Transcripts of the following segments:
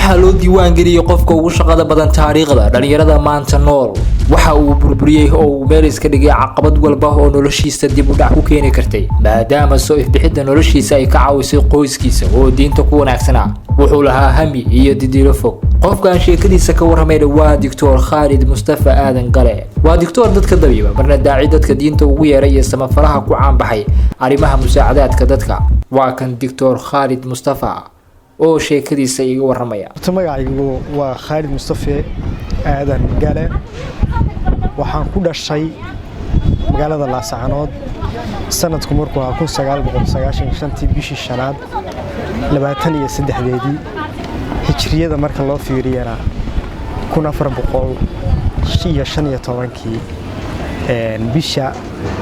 waxaa loo diiwaan geliyay qofka ugu shaqada badan taariikhda dhalinyarada maanta nool waxa uu burburiyay oo uu meel iska dhigay caqabad walba oo noloshiisa dib u dhac ku keeni kartay maadaama soo ifbixidda noloshiisa ay ka caawisay qoyskiisa oo diinta ku wanaagsanaa wuxuu lahaa hami iyo didiilo fog qofkan sheekadiisa ka warramayna waa Dr. Khalid Mustafa Aadan Gale waa doctor dadka dabiiba marna daaci dadka diinta ugu yeeray iyo samafalaha ku caan baxay arrimaha musaacadaadka dadka waa kan Dr. Khalid Mustafa oo sheekadiisa iga warramaya magacaygu waa Khalid Mustafa Aadan Gale waxaan ku dhashay magaalada Laascaanood sanadku markuu ahaa 1995 bishii shanaad 23 hijriyada marka loo fiiriyana 1415 bisha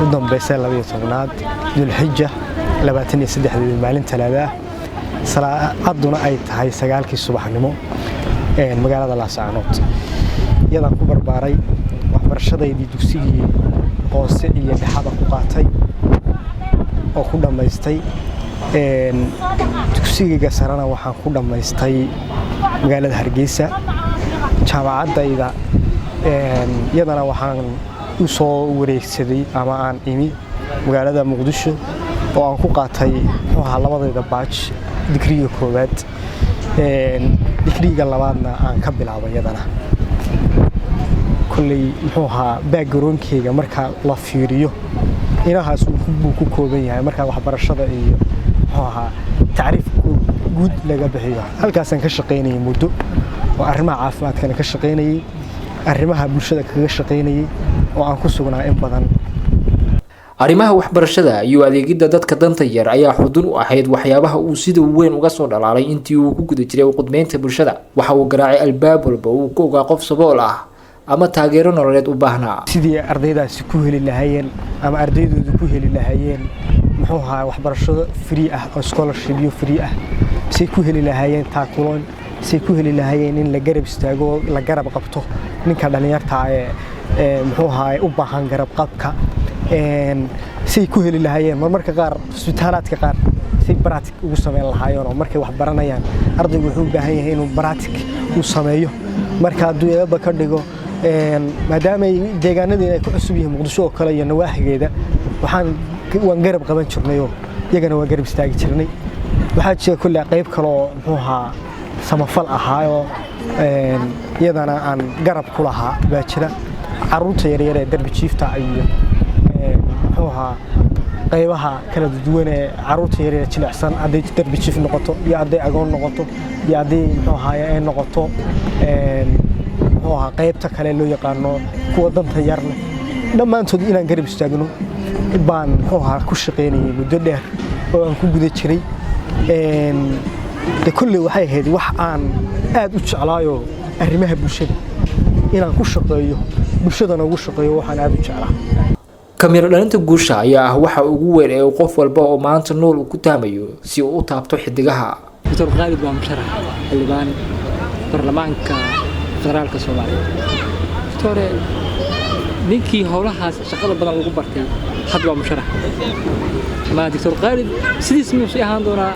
u dambeysay 12aad Dhulxijja 23 maalin Talaada salaaduna ay tahay 9kii subaxnimo magaalada Laascaanood iyadaan ku barbaaray waxbarashadeedii dugsigii hoose iyo dhaxada ku qaatay oo ku dhameystay dugsiga sarana waxaan ku dhameystay magaalada Hargeysa jaamacadayda iyadana waxaan u soo wareegsaday ama aan imi magaalada Muqdisho oo aan ku qaatay labadayda batch digriga koowaad digriga labaadna aan ka bilaabay iyadana kulli background-keyga marka la fiiriyo inahaas uu ku kooban yahay marka waxbarashada iyo taariif guud laga bixiyo halkaas aan ka shaqeynay muddo oo arrimaha caafimaadka ka shaqeynay arrimaha bulshada kaga shaqeynay oo aan ku sugnaa in badan arrimaha waxbarashada iyo adeegida dadka danta yar ayaa xudun u ahayd waxyaabaha uu sida weyn uga soo dhalaalay intii uu ku guda jiray qudmeynta bulshada waxa uu garaacay albaab walba uu ku ogaa qof sabool ah ama taageero nololeed u baahnaa sidii ardaydaasi ku heli lahaayeen ama ardaydoodu ku heli lahaayeen waxbarasho free ah oo scholarship free ah si ku heli lahaayeen taakuloon si ku heli lahaayeen in la garab istaago la garab qabto ninka dhalinyarta u baahan garab qabka si ku heli lahaayeen marmarka qaar isbitaalaadka qaar si practice ugu sameyn lahaayeen oo markay wax baranayaan ardaygu wuxuu u baahan yahay inuu practice u sameeyo marka duunyada ka dhigo maadaama deegaanadii ay ku cusub yihiin Muqdisho oo kale iyo nawaaxigeeda waan garab qaban jirnay oo iyagana waa garab istaagi jirnay waxaa jira kulli qayb kale oo samafal ahaayo iyadana aan garab ku lahaa baa jira caruurta yaryar ee darbi jiifta iyo qaybaha kala duwan ee caruurta yaryar jilicsan haday darbi jiif noqoto iyo haday agoon noqoto iyo haday ay noqoto qaybta kale loo yaqaano kuwa danta yar leh dhammaantood inaan garab istaagno baan ku shaqeynay muddo dheer oo aan ku guda jiray kulli waxay ahayd wax aan aad u jeclaayo arrimaha bulshada inaan ku shaqeeyo bulshadana ugu shaqeeyo waxaan aad u jeclaa kamira dhalinta guusha ayaa ah waxa ugu weyn ee qof walba oo maanta nool ku taamayo si uu u taabto xidigaha Dr. Khalid waa musharax xildhibaan baarlamaanka federaalka Soomaaliya Dr. ninkii howlahaas shaqada badan lagu bartay hadda waa musharax ma Dr. Khalid sidiis ma sii ahaan doonaa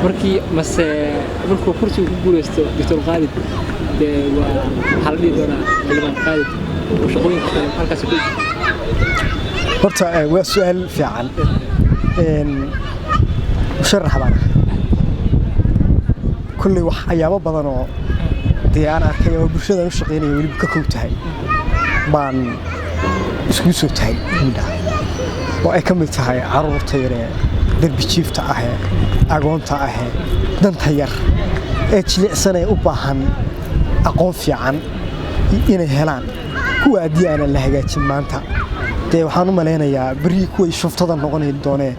markii markuu kursiga ku guuleysto Dr. Khalid waa xalli doonaa xildhibaan Khalid oo shaqooyinka kale halkaas ku horta waa su'aal fiican musharax baan kulli wax ayaabo badan oo aan arkay oo bulshada u shaqeynaya wali ka koob tahay baan isku soo tahay oo ay ka mid tahay caruurta yar ee darbi jiifta ah ee agoonta ah ee danta yar ee jilicsan ee u baahan aqoon fiican inay helaan kuwa haddii aan la hagaajin maanta waxaan u maleynayaa bari kuwa shuftada noqon doonee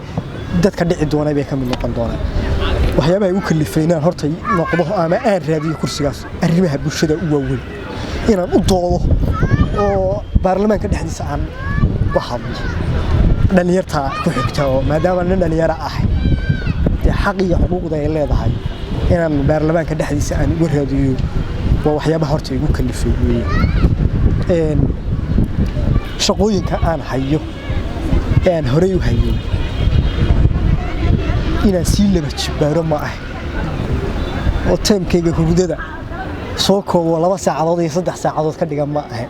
dadka dhici doonay bay ka mid noqon doonaan waxyaabaha ay u kalifeynaan horta noqdo ama aan raadiyo kursigaas arrimaha bulshada u waaweyn inaan u doodo oo baarlamaanka dhexdiisa aan u hadlo dhalinyarta ku xigta oo maadaama nin dhalinyaro ah xaq iyo xuquuqda ay leedahay inaan baarlamaanka dhexdiisa aan uga raadiyo waa waxyaabaha horta igu kalifeeyay shaqooyinka aan hayo aan horey u hayay inaan si laba jibaaro ma ah oo teemkayga hurdada soo koobo 2 saacadood iyo 3 saacadood ka dhigan ma aha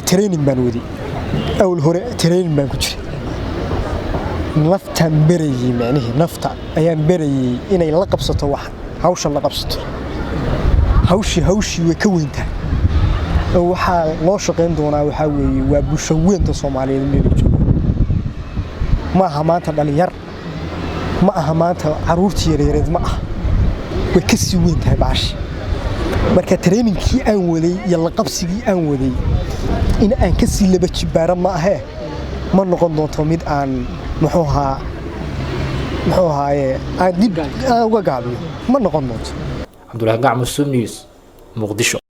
training baan wadi أول هوري ترين بان كجري نفتا بري معنيه نفتا أيام بري إني لقبسته واحد هوش لقبسته هوشي وكوينته وحا لوشقين دونا وحاوي وبشوين تصومالي الميلوجو ما همانتا داليار ما همانتا عرورتي يريد ما وكسي وينته باش marka training-kii aan waday iyo la qabsigii aan waday in aan ka sii laba jibaara ma aha ma noqon doonto mid aan muxuu ahaa aan dib uga gaabiyo ma noqon doonto Abdullahi Gacmo News Muqdisho